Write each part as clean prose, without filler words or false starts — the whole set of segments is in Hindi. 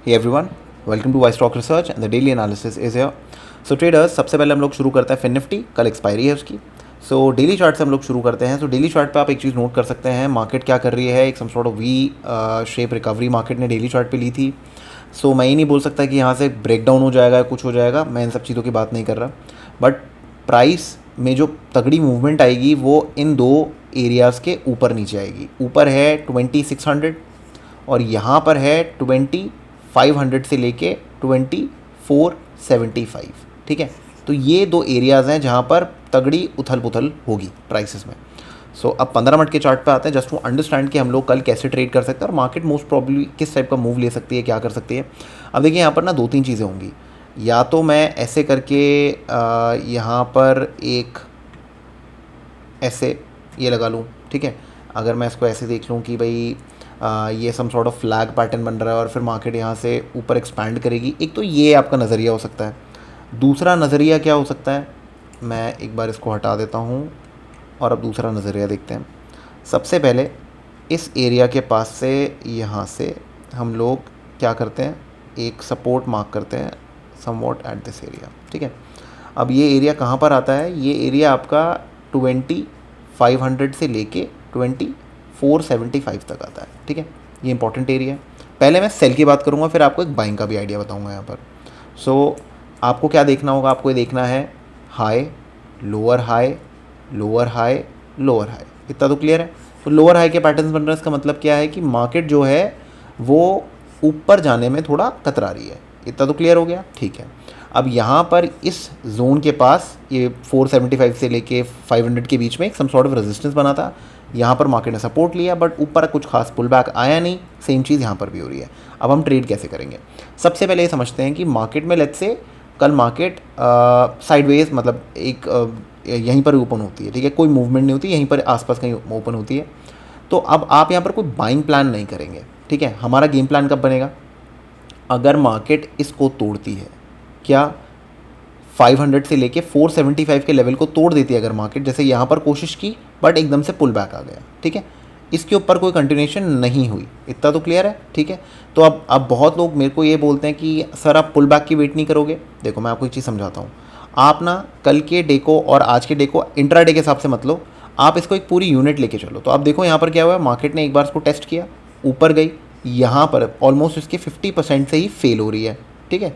Hey everyone, welcome to iStock Research and the daily analysis is here. So traders, सबसे पहले हम लोग शुरू करते हैं फिन निफ्टी, कल एक्सपायरी है उसकी. सो डेली चार्ट से हम लोग शुरू करते हैं. सो डेली चार्ट पे आप एक चीज़ नोट कर सकते हैं, मार्केट क्या कर रही है. एक some sort of V shape recovery market ने डेली चार्ट पे ली थी. सो मैं ये नहीं बोल सकता कि यहाँ से ब्रेक डाउन हो जाएगा, कुछ हो जाएगा. मैं इन सब चीज़ों की बात नहीं कर रहा, बट प्राइस में जो तगड़ी मूवमेंट आएगी वो इन दो एरियाज़ के ऊपर नीचे आएगी. ऊपर है 2600 और यहाँ पर है 2500 से लेके 2475. ठीक है, तो ये दो एरियाज़ हैं जहाँ पर तगड़ी उथल पुथल होगी प्राइसेस में. सो अब 15 मिनट के चार्ट पे आते हैं, जस्ट टू अंडरस्टैंड कि हम लोग कल कैसे ट्रेड कर सकते हैं और मार्केट मोस्ट प्रॉब्ली किस टाइप का मूव ले सकती है, क्या कर सकती है. अब देखिए यहाँ पर ना दो तीन चीज़ें होंगी. या तो मैं ऐसे करके यहाँ पर एक ऐसे ये लगा लूँ. ठीक है, अगर मैं इसको ऐसे देख लूँ कि भाई ये some sort of flag pattern बन रहा है और फिर मार्केट यहाँ से ऊपर एक्सपैंड करेगी. एक तो ये आपका नज़रिया हो सकता है. दूसरा नज़रिया क्या हो सकता है, मैं एक बार इसको हटा देता हूँ और अब दूसरा नज़रिया देखते हैं. सबसे पहले इस एरिया के पास से यहाँ से हम लोग क्या करते हैं, एक सपोर्ट मार्क करते हैं समवॉट एट दिस एरिया. ठीक है, अब ये एरिया कहाँ पर आता है, ये एरिया आपका 2500 से लेके 2475 तक आता है. ठीक है, ये इंपॉर्टेंट एरिया है. पहले मैं सेल की बात करूँगा, फिर आपको एक बाइंग का भी आइडिया बताऊँगा यहाँ पर. सो आपको क्या देखना होगा, आपको ये देखना है high lower high lower high lower high. इतना तो क्लियर है. तो लोअर हाई के पैटर्न्स बन रहे हैं, इसका मतलब क्या है कि मार्केट जो है वो ऊपर जाने में थोड़ा कतरा रही है. इतना तो क्लियर हो गया. ठीक है, अब यहाँ पर इस जोन के पास ये 475 से लेके 500 के बीच में एक सम सॉर्ट ऑफ रेजिस्टेंस बना था. यहाँ पर मार्केट ने सपोर्ट लिया बट ऊपर कुछ खास पुल बैक आया नहीं. सेम चीज़ यहाँ पर भी हो रही है. अब हम ट्रेड कैसे करेंगे, सबसे पहले ये समझते हैं कि मार्केट में लेट्स से कल मार्केट साइडवेज मतलब एक यहीं पर ओपन होती है. ठीक है, कोई मूवमेंट नहीं होती, यहीं पर आसपास कहीं ओपन होती है. तो अब आप यहाँ पर कोई बाइंग प्लान नहीं करेंगे. ठीक है, हमारा गेम प्लान कब बनेगा, अगर मार्केट इसको तोड़ती है, क्या 500 से लेके 475 के लेवल को तोड़ देती है अगर मार्केट, जैसे यहाँ पर कोशिश की बट एकदम से पुल बैक आ गया. ठीक है, इसके ऊपर कोई कंटिन्यूएशन नहीं हुई. इतना तो क्लियर है. ठीक है, तो अब बहुत लोग मेरे को ये बोलते हैं कि सर आप पुल बैक की वेट नहीं करोगे. देखो मैं आपको एक चीज़ समझाता हूँ. आप ना कल के डे को और आज के डे को इंट्राडे के हिसाब से मत लो, आप इसको एक पूरी यूनिट लेके चलो. तो आप देखो यहाँ पर क्या हुआ, मार्केट ने एक बार इसको टेस्ट किया, ऊपर गई, यहाँ पर ऑलमोस्ट इसके 50% से ही फेल हो रही है. ठीक है,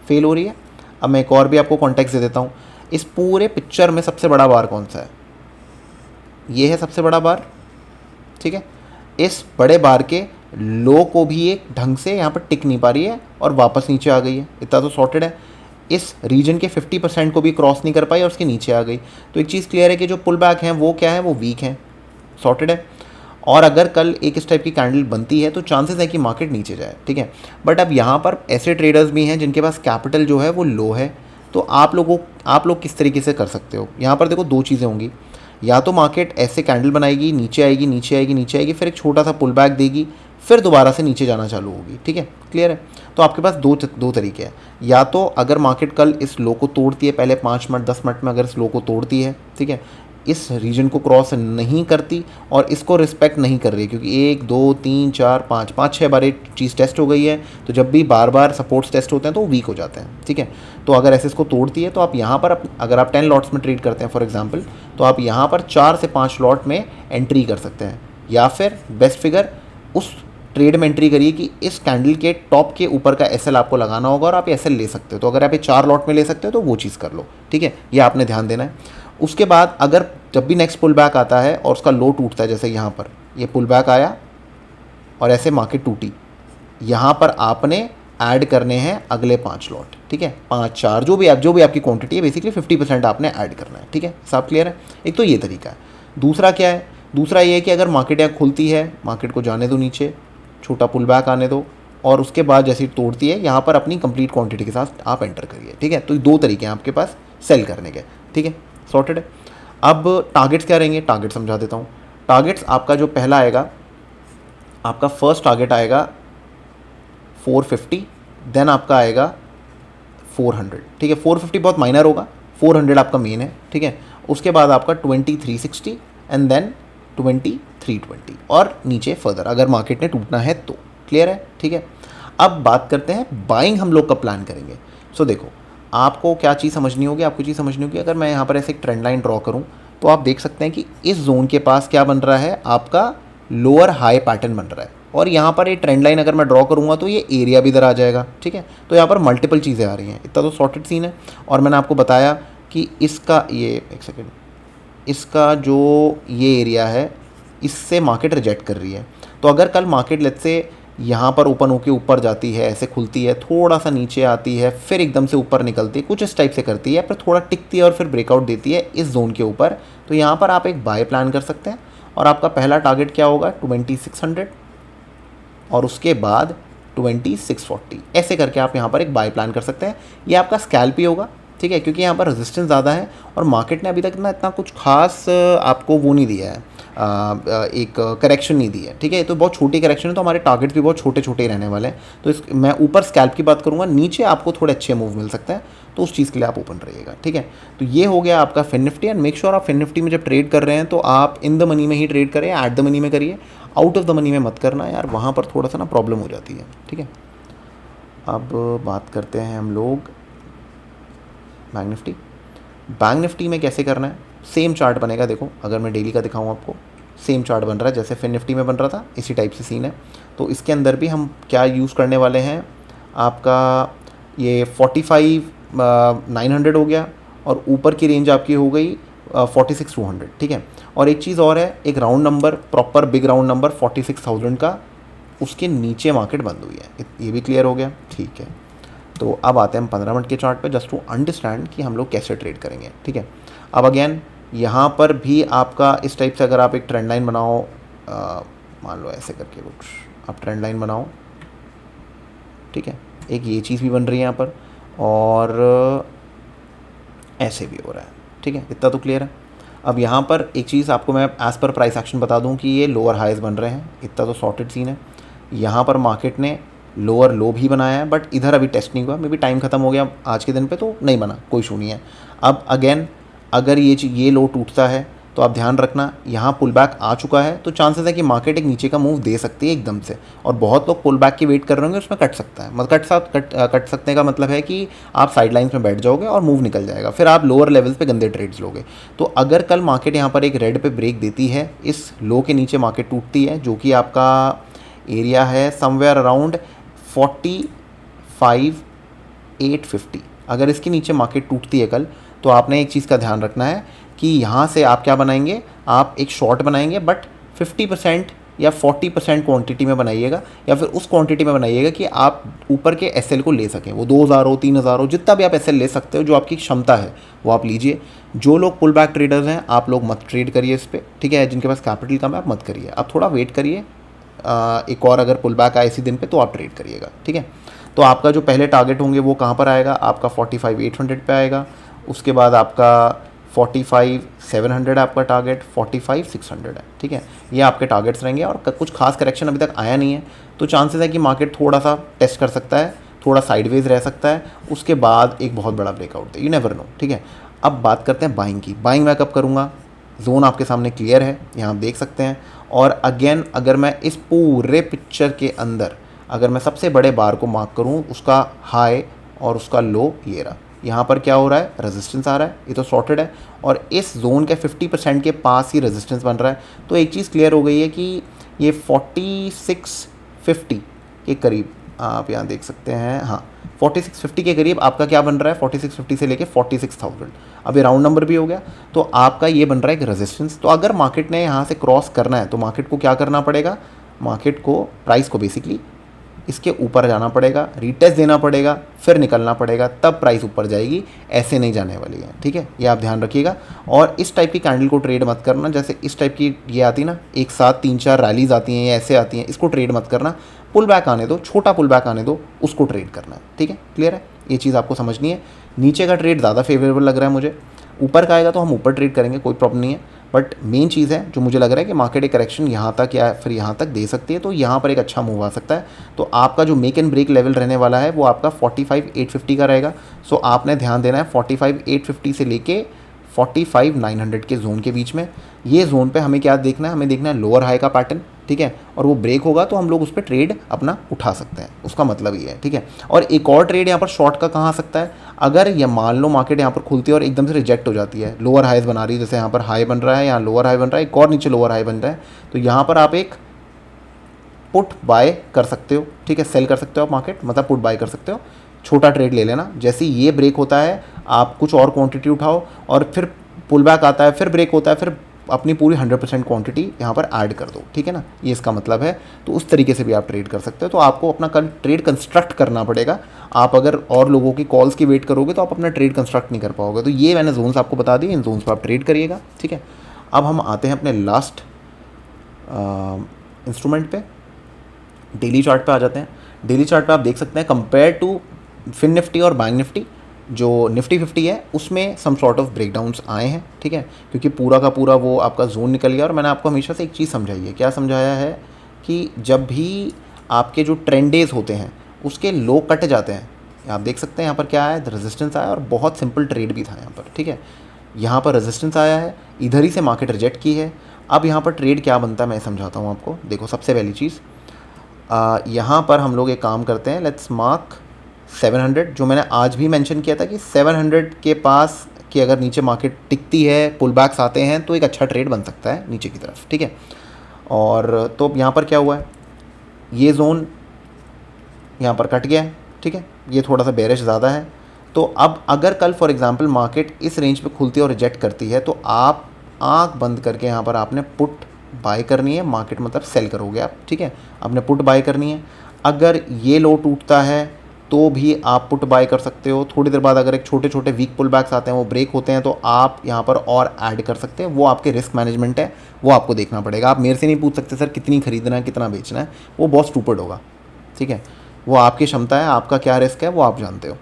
फेल हो रही है. अब मैं एक और भी आपको कॉन्टेक्स्ट दे देता हूँ. इस पूरे पिक्चर में सबसे बड़ा बार कौन सा है, ये है सबसे बड़ा बार. ठीक है, इस बड़े बार के लो को भी एक ढंग से यहाँ पर टिक नहीं पा रही है और वापस नीचे आ गई है. इतना तो सॉर्टेड है. इस रीजन के 50% को भी क्रॉस नहीं कर पाई और उसके नीचे आ गई. तो एक चीज़ क्लियर है कि जो पुल बैक हैं वो क्या है, वो वीक हैं. सॉर्टेड है. और अगर कल एक इस टाइप की कैंडल बनती है तो चांसेस है कि मार्केट नीचे जाए. ठीक है, बट अब यहाँ पर ऐसे ट्रेडर्स भी हैं जिनके पास कैपिटल जो है वो लो है. तो आप लोग किस तरीके से कर सकते हो, यहाँ पर देखो दो चीज़ें होंगी. या तो मार्केट ऐसे कैंडल बनाएगी, नीचे आएगी नीचे आएगी नीचे आएगी, फिर एक छोटा सा पुल बैक देगी, फिर दोबारा से नीचे जाना चालू होगी. ठीक है, क्लियर है. तो आपके पास दो तरीके हैं. या तो अगर मार्केट कल इस लो को तोड़ती है, पहले 5 मिनट 10 मिनट में अगर इस लो को तोड़ती है, ठीक है, इस रीजन को क्रॉस नहीं करती और इसको रिस्पेक्ट नहीं कर रही, क्योंकि 1 2 3 4 5 6 बार एक चीज़ टेस्ट हो गई है. तो जब भी बार बार सपोर्ट्स टेस्ट होते हैं तो वो वीक हो जाते हैं. ठीक है, तो अगर ऐसे इसको तोड़ती है तो आप यहाँ पर अगर आप 10 लॉट्स में ट्रेड करते हैं फॉर एग्जांपल, तो आप यहाँ पर 4 से 5 लॉट में एंट्री कर सकते हैं. या फिर बेस्ट फिगर उस ट्रेड में एंट्री करिए कि इस कैंडल के टॉप के ऊपर का एसएल आपको लगाना होगा और आप एसएल ले सकते हो. तो अगर आप ये 4 लॉट में ले सकते हो तो वो चीज़ कर लो. ठीक है, ये आपने ध्यान देना है. उसके बाद अगर जब भी नेक्स्ट पुल बैक आता है और उसका लो टूटता है, जैसे यहाँ पर ये पुल बैक आया और ऐसे मार्केट टूटी, यहाँ पर आपने ऐड करने हैं अगले 5 लॉट. ठीक है, 5 4 जो भी आपकी क्वांटिटी है, बेसिकली 50% आपने ऐड करना है. ठीक है, सब क्लियर है. एक तो ये तरीका है. दूसरा क्या है, दूसरा ये है कि अगर मार्केट यहाँ खुलती है, मार्केट को जाने दो नीचे, छोटा पुल बैक आने दो और उसके बाद जैसे तोड़ती है यहाँ पर अपनी कंप्लीट क्वांटिटी के साथ आप एंटर करिए. ठीक है, तो दो तरीके हैं आपके पास सेल करने के. ठीक है, सॉर्टेड है. अब टारगेट्स क्या रहेंगे, टारगेट समझा देता हूँ. टारगेट्स आपका जो पहला आएगा, आपका फर्स्ट टारगेट आएगा 450, देन आपका आएगा 400. ठीक है, 450 बहुत माइनर होगा, 400 आपका मेन है. ठीक है, उसके बाद आपका 2360 एंड देन 2320 और नीचे फर्दर अगर मार्केट ने टूटना है तो. क्लियर है. ठीक है, अब बात करते हैं बाइंग हम लोग कब प्लान करेंगे। सो देखो, आपको क्या चीज़ समझनी होगी, आपको चीज़ समझनी होगी, अगर मैं यहाँ पर ऐसे एक ट्रेंड लाइन ड्रॉ करूँ तो आप देख सकते हैं कि इस जोन के पास क्या बन रहा है, आपका लोअर हाई पैटर्न बन रहा है, और यहाँ पर ये ट्रेंड लाइन अगर मैं ड्रॉ करूँगा तो ये एरिया भी इधर आ जाएगा, ठीक है। तो यहाँ पर मल्टीपल चीज़ें आ रही हैं, इतना तो सॉर्टेड सीन है। और मैंने आपको बताया कि इसका ये एक सेकेंड, इसका जो ये एरिया है इससे मार्केट रिजेक्ट कर रही है। तो अगर कल मार्केट लेट्स से यहाँ पर ओपन होके ऊपर जाती है, ऐसे खुलती है, थोड़ा सा नीचे आती है, फिर एकदम से ऊपर निकलती है, कुछ इस टाइप से करती है, फिर थोड़ा टिकती है और फिर ब्रेकआउट देती है इस जोन के ऊपर, तो यहाँ पर आप एक बाय प्लान कर सकते हैं। और आपका पहला टारगेट क्या होगा, 2600, और उसके बाद 2640, ऐसे करके आप यहाँ पर एक बाय प्लान कर सकते हैं। ये आपका स्कैल्प ही होगा, ठीक है, क्योंकि यहाँ पर रेजिस्टेंस ज़्यादा है और मार्केट ने अभी तक ना इतना कुछ खास आपको वो नहीं दिया है, एक करेक्शन नहीं दी है, ठीक है। तो बहुत छोटी करेक्शन है, तो हमारे टारगेट्स भी बहुत छोटे छोटे ही रहने वाले हैं। तो इस मैं ऊपर स्कैल्प की बात करूँगा, नीचे आपको थोड़े अच्छे मूव मिल सकते हैं, तो उस चीज़ के लिए आप ओपन रहिएगा, ठीक है। तो ये हो गया आपका Fin Nifty. And make sure आप फिन निफ्टी में जब ट्रेड कर रहे हैं तो आप इन द मनी में ही ट्रेड करें, एट द मनी में करिए, आउट ऑफ द मनी में मत करना यार, वहाँ पर थोड़ा सा ना प्रॉब्लम हो जाती है, ठीक है। अब बात करते हैं हम लोग बैंक निफ्टी। बैंक निफ्टी में कैसे करना है, सेम चार्ट बनेगा। देखो, अगर मैं डेली का दिखाऊँ आपको, सेम चार्ट बन रहा है जैसे फिन निफ्टी में बन रहा था, इसी टाइप से सीन है। तो इसके अंदर भी हम क्या यूज़ करने वाले हैं, आपका ये 45,900 हो गया, और ऊपर की रेंज आपकी हो गई 46,200, ठीक है। और एक चीज़ और है, एक round number, proper big round number 46,000 का, उसके नीचे मार्केट बंद हुई है, ये भी क्लियर हो गया, ठीक है। तो अब आते हैं हम 15 मिनट के चार्ट पे, जस्ट टू अंडरस्टैंड कि हम लोग कैसे ट्रेड करेंगे, ठीक है। अब अगेन यहाँ पर भी आपका इस टाइप से अगर आप एक ट्रेंड लाइन बनाओ, मान लो ऐसे करके कुछ आप ट्रेंड लाइन बनाओ, ठीक है, एक ये चीज़ भी बन रही है यहाँ पर, और ऐसे भी हो रहा है, ठीक है, इतना तो क्लियर है। अब यहाँ पर एक चीज़ आपको मैं एज़ पर प्राइस एक्शन बता दूँ कि ये लोअर हाइज बन रहे हैं, इतना तो सॉर्टेड सीन है। यहाँ पर मार्केट ने लोअर लो भी बनाया है, बट इधर अभी टेस्ट नहीं हुआ, मे बी टाइम खत्म हो गया आज के दिन पे, तो नहीं बना, कोई इशू नहीं है। अब अगेन अगर ये लो टूटता है तो आप ध्यान रखना, यहाँ पुल बैक आ चुका है, तो चांसेस है कि मार्केट एक नीचे का मूव दे सकती है एकदम से, और बहुत लोग पुल बैक की वेट कर रहे होंगे, उसमें कट सकता है, मतलब कट सकने का मतलब है कि आप साइड लाइन्स में बैठ जाओगे और मूव निकल जाएगा, फिर आप लोअर लेवल्स पे गंदे ट्रेड्स लोगे। तो अगर कल मार्केट यहाँ पर एक रेड पे ब्रेक देती है, इस लो के नीचे मार्केट टूटती है, जो कि आपका एरिया है समवेयर अराउंड 45,850, अगर इसके नीचे मार्केट टूटती है कल, तो आपने एक चीज़ का ध्यान रखना है कि यहाँ से आप क्या बनाएंगे, आप एक शॉर्ट बनाएंगे, बट 50% या 40% क्वांटिटी में बनाइएगा, या फिर उस क्वांटिटी में बनाइएगा कि आप ऊपर के एसएल को ले सकें, वो 2,000 हो, 3,000 हो, जितना भी आप एसएल ले सकते हो, जो आपकी क्षमता है वो आप लीजिए। जो लोग पुल बैक ट्रेडर्स हैं, आप लोग मत ट्रेड करिए इस पर, ठीक है, जिनके पास कैपिटल कम है आप मत करिए, आप थोड़ा वेट करिए, एक और अगर पुल बैक आए इसी दिन पे तो आप ट्रेड करिएगा, ठीक है। तो आपका जो पहले टारगेट होंगे वो कहाँ पर आएगा, आपका 45,800 पे आएगा, उसके बाद आपका 45,700 आपका टारगेट, 45,600 है, ठीक है। ये आपके टारगेट्स रहेंगे, और कुछ खास करेक्शन अभी तक आया नहीं है, तो चांसेस है कि मार्केट थोड़ा सा टेस्ट कर सकता है, थोड़ा साइडवेज रह सकता है, उसके बाद एक बहुत बड़ा ब्रेकआउट है, यू नेवर नो, ठीक है। अब बात करते हैं बाइंग की। बाइंग मैं कब करूँगा, जोन आपके सामने क्लियर है, यहाँ आप देख सकते हैं। और अगेन अगर मैं इस पूरे पिक्चर के अंदर अगर मैं सबसे बड़े बार को मार्क करूँ, उसका हाई और उसका लो ये रहा, यहाँ पर क्या हो रहा है, रेजिस्टेंस आ रहा है, ये तो सॉर्टेड है, और इस जोन के 50% के पास ही रेजिस्टेंस बन रहा है। तो एक चीज़ क्लियर हो गई है कि ये 4650 के करीब आप यहाँ देख सकते हैं, हाँ 4650 के करीब आपका क्या बन रहा है, 4650 से लेके 46,000, अब ये राउंड नंबर भी हो गया, तो आपका ये बन रहा है एक रेजिस्टेंस। तो अगर मार्केट ने यहाँ से क्रॉस करना है तो मार्केट को क्या करना पड़ेगा, मार्केट को प्राइस को बेसिकली इसके ऊपर जाना पड़ेगा, रीटेस्ट देना पड़ेगा, फिर निकलना पड़ेगा, तब प्राइस ऊपर जाएगी, ऐसे नहीं जाने वाली है, ठीक है, ये आप ध्यान रखिएगा। और इस टाइप की कैंडल को ट्रेड मत करना, जैसे इस टाइप की ये आती ना, एक साथ 3-4 रैलीज आती हैं, ये ऐसे आती हैं, इसको ट्रेड मत करना, पुल बैक आने दो, छोटा पुल बैक आने दो, उसको ट्रेड करना है, ठीक है, क्लियर है, ये चीज़ आपको समझनी है। नीचे का ट्रेड ज़्यादा फेवरेबल लग रहा है मुझे, ऊपर का आएगा तो हम ऊपर ट्रेड करेंगे, कोई प्रॉब्लम नहीं है, बट मेन चीज़ है जो मुझे लग रहा है कि मार्केट एक करेक्शन यहाँ तक या फिर यहाँ तक दे सकती है, तो यहाँ पर एक अच्छा मूव आ सकता है। तो आपका जो मेक एंड ब्रेक लेवल रहने वाला है वो आपका 45,850 का रहेगा। सो आपने ध्यान देना है 45,850 से लेके 45,900 के जोन के बीच में, ये जोन पे हमें क्या देखना है, हमें देखना है लोअर हाई का पैटर्न, ठीक है, और वो ब्रेक होगा तो हम लोग उस पर ट्रेड अपना उठा सकते हैं, उसका मतलब ये है, ठीक है। और एक और ट्रेड यहाँ पर शॉर्ट का कहाँ आ सकता है, अगर ये मान लो मार्केट यहाँ पर खुलती है और एकदम से रिजेक्ट हो जाती है, लोअर हाईज बना रही है, जैसे यहाँ पर हाई बन रहा है, यहाँ लोअर हाई बन रहा है, एक और नीचे लोअर हाई बन रहा है, तो यहाँ पर आप एक पुट बाय कर सकते हो, ठीक है, सेल कर सकते हो आप मार्केट, मतलब पुट बाय कर सकते हो, छोटा ट्रेड ले लेना। जैसे ही ये ब्रेक होता है आप कुछ और क्वांटिटी उठाओ और फिर पुल बैक आता है, फिर ब्रेक होता है, फिर अपनी पूरी 100% क्वांटिटी यहाँ पर ऐड कर दो, ठीक है ना, ये इसका मतलब है। तो उस तरीके से भी आप ट्रेड कर सकते हो। तो आपको अपना कल ट्रेड कंस्ट्रक्ट करना पड़ेगा। आप अगर और लोगों की कॉल्स की वेट करोगे तो आप अपना ट्रेड कंस्ट्रक्ट नहीं कर पाओगे। तो ये मैंने जोन्स आपको बता दिए, इन जोन्स पर आप ट्रेड करिएगा, ठीक है। अब हम आते हैं अपने लास्ट इंस्ट्रूमेंट पे, डेली चार्ट पे आ जाते हैं। डेली चार्ट पे आप देख सकते हैं कंपेयर टू फिन निफ्टी और बैंक निफ्टी, जो निफ्टी 50 है उसमें सम सॉर्ट ऑफ ब्रेकडाउन्स आए हैं, ठीक है, क्योंकि पूरा का पूरा वो आपका जोन निकल गया। और मैंने आपको हमेशा से एक चीज़ समझाई है, क्या समझाया है, कि जब भी आपके जो ट्रेंड डेज होते हैं उसके लो कट जाते हैं, आप देख सकते हैं यहाँ पर क्या है, रेजिस्टेंस आया और बहुत सिंपल ट्रेड भी था यहाँ पर, ठीक है। यहाँ पर रेजिस्टेंस आया है, इधर ही से मार्केट रिजेक्ट की है। अब यहाँ पर ट्रेड क्या बनता है मैं समझाता हूँ आपको। देखो सबसे पहली चीज़, यहाँ पर हम लोग एक काम करते हैं, लेट्स मार्क 700, जो मैंने आज भी मेंशन किया था कि 700 के पास कि अगर नीचे मार्केट टिकती है, पुल बैक्स आते हैं, तो एक अच्छा ट्रेड बन सकता है नीचे की तरफ, ठीक है। और तो यहाँ पर क्या हुआ है, ये जोन यहाँ पर कट गया है, ठीक है, ये थोड़ा सा बेरिश ज़्यादा है। तो अब अगर कल फॉर एग्जांपल मार्केट इस रेंज पे खुलती है और रिजेक्ट करती है, तो आप आंख बंद करके यहाँ पर आपने पुट बाय करनी है, मार्केट मतलब सेल करोगे आप, ठीक है, आपने पुट बाय करनी है। अगर ये लो टूटता है तो भी आप पुट बाय कर सकते हो। थोड़ी देर बाद अगर एक छोटे छोटे वीक पुल बैक्स आते हैं, वो ब्रेक होते हैं, तो आप यहाँ पर और ऐड कर सकते हैं। वो आपके रिस्क मैनेजमेंट है, वो आपको देखना पड़ेगा। आप मेरे से नहीं पूछ सकते सर कितनी खरीदना है कितना बेचना है, वो बहुत स्टूपिड होगा, ठीक है। वो आपकी क्षमता है, आपका क्या रिस्क है वो आप जानते हो।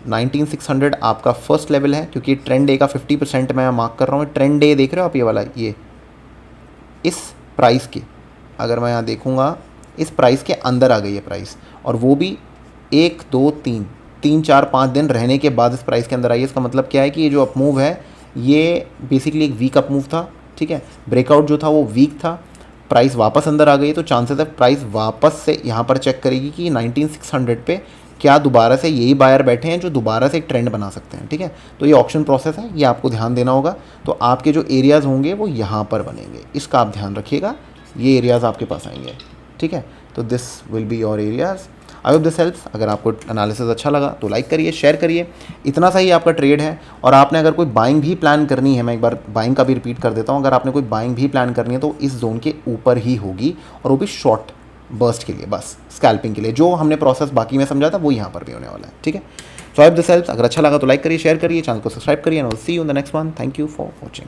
19600 आपका फर्स्ट लेवल है, क्योंकि ट्रेंड डे का 50% मैं मार्क कर रहा हूँ। ट्रेंड डे देख रहे हो आप, ये वाला, ये इस प्राइस के, अगर मैं यहाँ देखूँगा इस प्राइस के अंदर आ गई है प्राइस, और वो भी 1 2 3 4 5 दिन रहने के बाद इस प्राइस के अंदर आई है। इसका मतलब क्या है कि ये जो अपमूव है ये बेसिकली एक वीक अपमूव था, ठीक है। ब्रेकआउट जो था वो वीक था, प्राइस वापस अंदर आ गई, तो चांसेस है प्राइस वापस से यहाँ पर चेक करेगी कि 19600 पे क्या दोबारा से यही बायर बैठे हैं जो दोबारा से एक ट्रेंड बना सकते हैं, ठीक है। तो ये ऑप्शन प्रोसेस है, ये आपको ध्यान देना होगा। तो आपके जो एरियाज़ होंगे वो यहाँ पर बनेंगे, इसका आप ध्यान रखिएगा, ये एरियाज़ आपके पास आएंगे, ठीक है। तो this will be your areas. I hope this helps. अगर आपको एनालिसिस अच्छा लगा तो लाइक करिए, शेयर करिए। इतना सा ही आपका ट्रेड है। और आपने अगर कोई बाइंग भी प्लान करनी है, मैं एक बार बाइंग का भी रिपीट कर देता हूँ, अगर आपने कोई बाइंग भी प्लान करनी है तो इस जोन के ऊपर ही होगी, और वो भी शॉर्ट बर्स्ट के लिए, बस स्कैल्पिंग के लिए। जो हमने प्रोसेस बाकी में समझा था वो यहाँ पर भी होने वाला है, ठीक है। सो आई होप दिस हेल्प्स। अगर अच्छा लगा तो लाइक करिए, शेयर करिए, चैनल को सब्सक्राइब करिए, and I will see you in the next one. Thank you for watching.